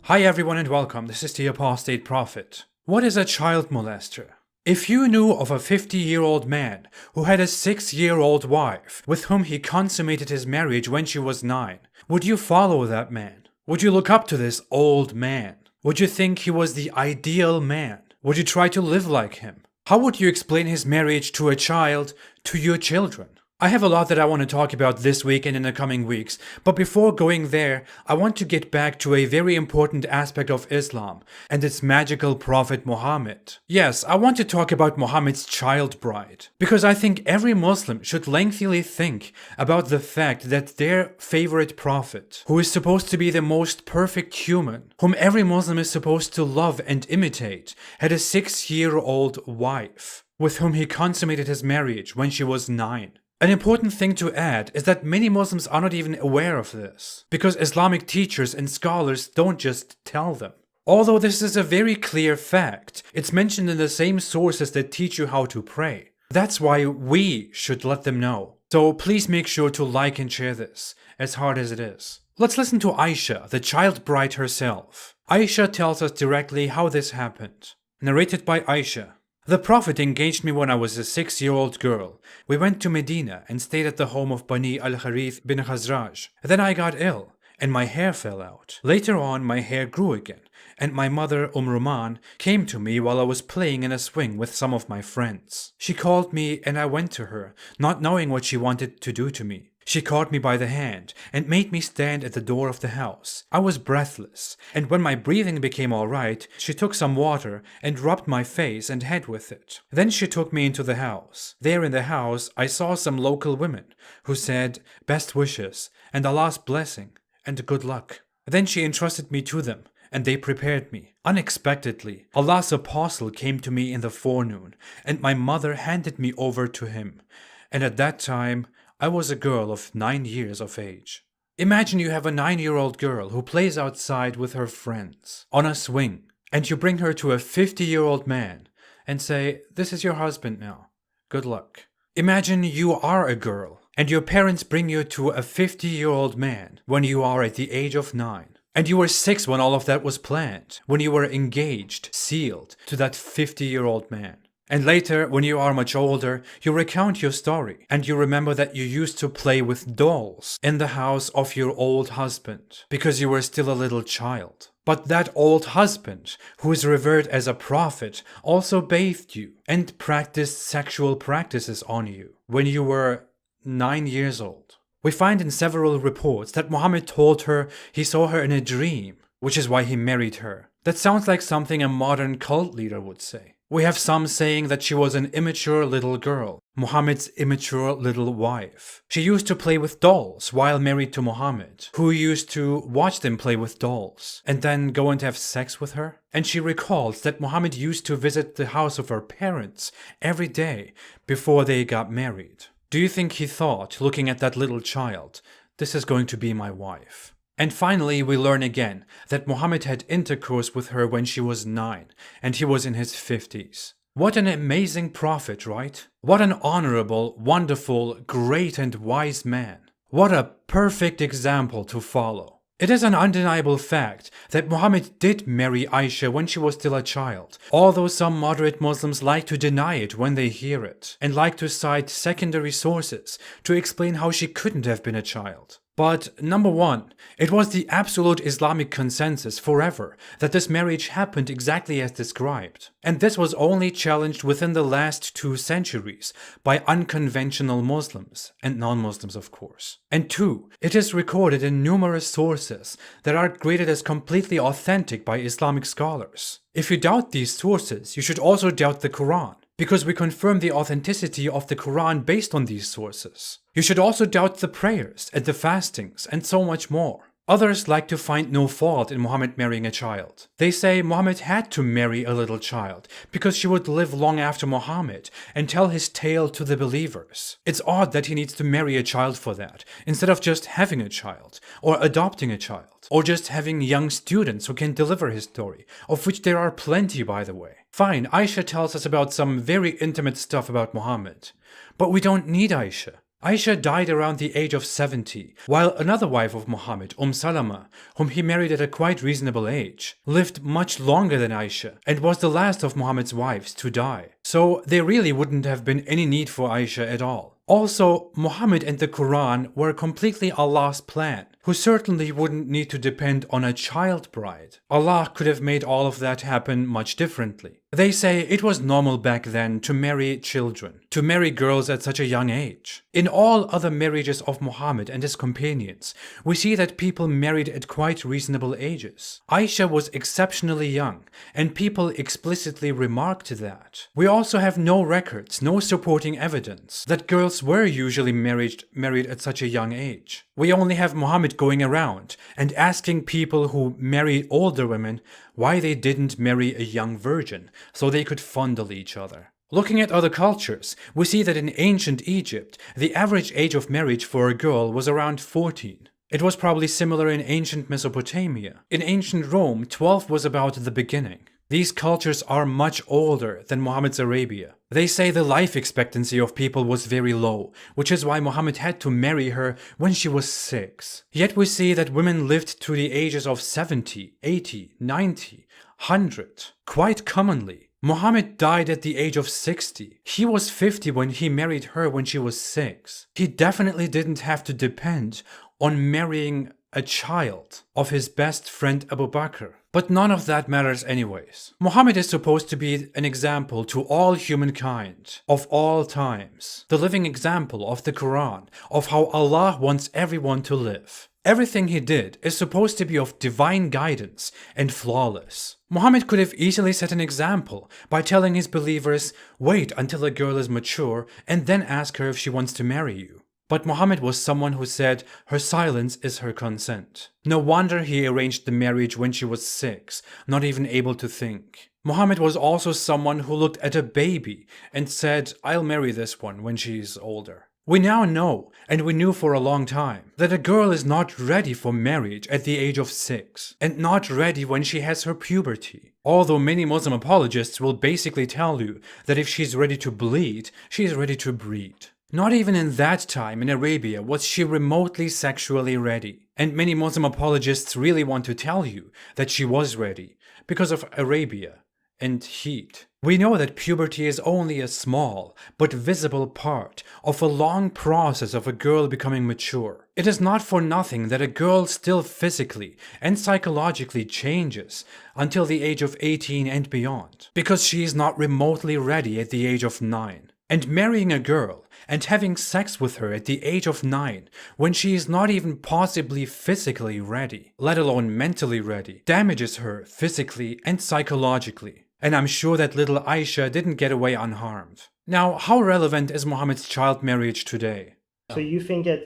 Hi everyone and welcome, this is the Apostate Prophet. What is a child molester? If you knew of a 50-year-old man who had a 6-year-old wife with whom he consummated his marriage when she was 9, would you follow that man? Would you look up to this old man? Would you think he was the ideal man? Would you try to live like him? How would you explain his marriage to a child, to your children? I have a lot that I want to talk about this week and in the coming weeks, but before going there, I want to get back to a very important aspect of Islam and its magical prophet Muhammad. Yes, I want to talk about Muhammad's child bride, because I think every Muslim should lengthily think about the fact that their favorite prophet, who is supposed to be the most perfect human, whom every Muslim is supposed to love and imitate, had a 6-year-old wife, with whom he consummated his marriage when she was 9. An important thing to add is that many Muslims are not even aware of this, because Islamic teachers and scholars don't just tell them. Although this is a very clear fact, it's mentioned in the same sources that teach you how to pray. That's why we should let them know. So please make sure to like and share this, as hard as it is. Let's listen to Aisha, the child bride herself. Aisha tells us directly how this happened. Narrated by Aisha. The Prophet engaged me when I was a 6-year-old girl. We went to Medina and stayed at the home of Bani al-Harith bin Khazraj. Then I got ill, and my hair fell out. Later on, my hair grew again, and my mother, Roman, came to me while I was playing in a swing with some of my friends. She called me and I went to her, not knowing what she wanted to do to me. She caught me by the hand and made me stand at the door of the house. I was breathless, and when my breathing became all right, she took some water and rubbed my face and head with it. Then she took me into the house. There in the house, I saw some local women who said, "Best wishes, and Allah's blessing, and good luck." Then she entrusted me to them, and they prepared me. Unexpectedly, Allah's apostle came to me in the forenoon, and my mother handed me over to him. And at that time, I was a girl of 9 years of age. Imagine you have a 9-year-old girl who plays outside with her friends on a swing, and you bring her to a 50-year-old man and say, "This is your husband now. Good luck." Imagine you are a girl and your parents bring you to a 50-year-old man when you are at the age of 9. And you were 6 when all of that was planned, when you were engaged, sealed to that 50-year-old man. And later, when you are much older, you recount your story, and you remember that you used to play with dolls in the house of your old husband, because you were still a little child. But that old husband, who is revered as a prophet, also bathed you and practiced sexual practices on you when you were 9 years old. We find in several reports that Muhammad told her he saw her in a dream, which is why he married her. That sounds like something a modern cult leader would say. We have some saying that she was an immature little girl, Muhammad's immature little wife. She used to play with dolls while married to Muhammad, who used to watch them play with dolls and then go and have sex with her. And she recalls that Muhammad used to visit the house of her parents every day before they got married. Do you think he thought, looking at that little child, "This is going to be my wife"? And finally, we learn again that Muhammad had intercourse with her when she was 9, and he was in his 50s. What an amazing prophet, right? What an honorable, wonderful, great and wise man. What a perfect example to follow. It is an undeniable fact that Muhammad did marry Aisha when she was still a child, although some moderate Muslims like to deny it when they hear it, and like to cite secondary sources to explain how she couldn't have been a child. But number one, it was the absolute Islamic consensus forever that this marriage happened exactly as described. And this was only challenged within the last 2 centuries by unconventional Muslims, and non-Muslims of course. And 2, it is recorded in numerous sources that are graded as completely authentic by Islamic scholars. If you doubt these sources, you should also doubt the Quran, because we confirm the authenticity of the Quran based on these sources. You should also doubt the prayers and the fastings and so much more. Others like to find no fault in Muhammad marrying a child. They say Muhammad had to marry a little child because she would live long after Muhammad and tell his tale to the believers. It's odd that he needs to marry a child for that, instead of just having a child, or adopting a child, or just having young students who can deliver his story, of which there are plenty by the way. Fine, Aisha tells us about some very intimate stuff about Muhammad, but we don't need Aisha. Aisha died around the age of 70, while another wife of Muhammad, Salama, whom he married at a quite reasonable age, lived much longer than Aisha and was the last of Muhammad's wives to die. So there really wouldn't have been any need for Aisha at all. Also, Muhammad and the Quran were completely Allah's plan, who certainly wouldn't need to depend on a child bride. Allah could have made all of that happen much differently. They say it was normal back then to marry children, to marry girls at such a young age. In all other marriages of Muhammad and his companions, we see that people married at quite reasonable ages. Aisha was exceptionally young, and people explicitly remarked that. We also have no records, no supporting evidence that girls were usually married at such a young age. We only have Muhammad going around and asking people who married older women why they didn't marry a young virgin so they could fondle each other. Looking at other cultures, we see that in ancient Egypt, the average age of marriage for a girl was around 14. It was probably similar in ancient Mesopotamia. In ancient Rome, 12 was about the beginning. These cultures are much older than Muhammad's Arabia. They say the life expectancy of people was very low, which is why Muhammad had to marry her when she was 6. Yet we see that women lived to the ages of 70, 80, 90, 100, quite commonly. Muhammad died at the age of 60. He was 50 when he married her when she was 6. He definitely didn't have to depend on marrying a child of his best friend Abu Bakr. But none of that matters anyways. Muhammad is supposed to be an example to all humankind, of all times. The living example of the Quran, of how Allah wants everyone to live. Everything he did is supposed to be of divine guidance and flawless. Muhammad could have easily set an example by telling his believers, wait until a girl is mature and then ask her if she wants to marry you. But Muhammad was someone who said her silence is her consent. No wonder he arranged the marriage when she was 6, not even able to think. Muhammad was also someone who looked at a baby and said, I'll marry this one when she's older. We now know, and we knew for a long time, that a girl is not ready for marriage at the age of 6, and not ready when she has her puberty. Although many Muslim apologists will basically tell you that if she's ready to bleed, she is ready to breed. Not even in that time in Arabia was she remotely sexually ready. And many Muslim apologists really want to tell you that she was ready because of Arabia and heat. We know that puberty is only a small but visible part of a long process of a girl becoming mature. It is not for nothing that a girl still physically and psychologically changes until the age of 18 and beyond, because she is not remotely ready at the age of 9. And marrying a girl and having sex with her at the age of 9, when she is not even possibly physically ready, let alone mentally ready, damages her physically and psychologically. And I'm sure that little Aisha didn't get away unharmed. Now, how relevant is Muhammad's child marriage today? So you think that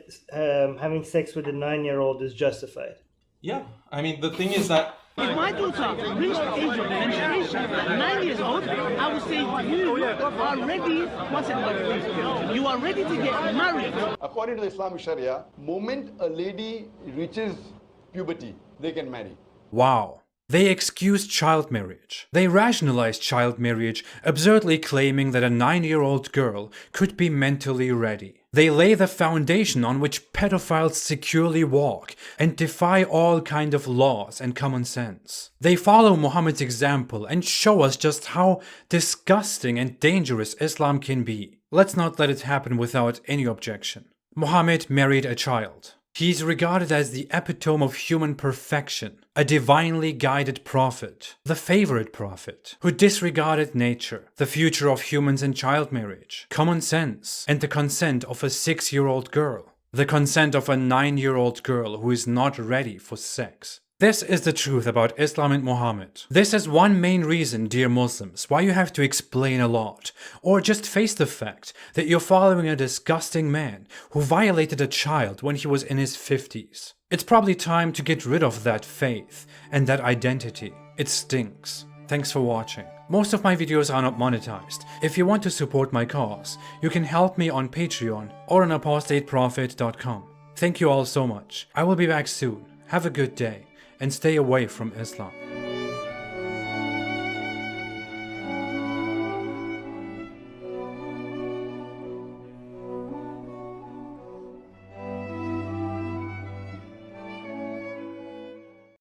having sex with a 9-year-old is justified? Yeah, I mean, the thing is that if my daughter reached the age of menstruation, 9 years old, I would say you are ready. You are ready to get married. According to the Islamic Sharia, moment a lady reaches puberty, they can marry. Wow. They excuse child marriage. They rationalize child marriage, absurdly claiming that a 9-year-old girl could be mentally ready. They lay the foundation on which pedophiles securely walk and defy all kind of laws and common sense. They follow Muhammad's example and show us just how disgusting and dangerous Islam can be. Let's not let it happen without any objection. Muhammad married a child. He is regarded as the epitome of human perfection, a divinely guided prophet, the favorite prophet, who disregarded nature, the future of humans in child marriage, common sense, and the consent of a 6-year-old girl, the consent of a 9-year-old girl who is not ready for sex. This is the truth about Islam and Muhammad. This is one main reason, dear Muslims, why you have to explain a lot, or just face the fact that you're following a disgusting man who violated a child when he was in his 50s. It's probably time to get rid of that faith and that identity. It stinks. Thanks for watching. Most of my videos are not monetized. If you want to support my cause, you can help me on Patreon or on apostateprophet.com. Thank you all so much. I will be back soon. Have a good day. And stay away from Islam.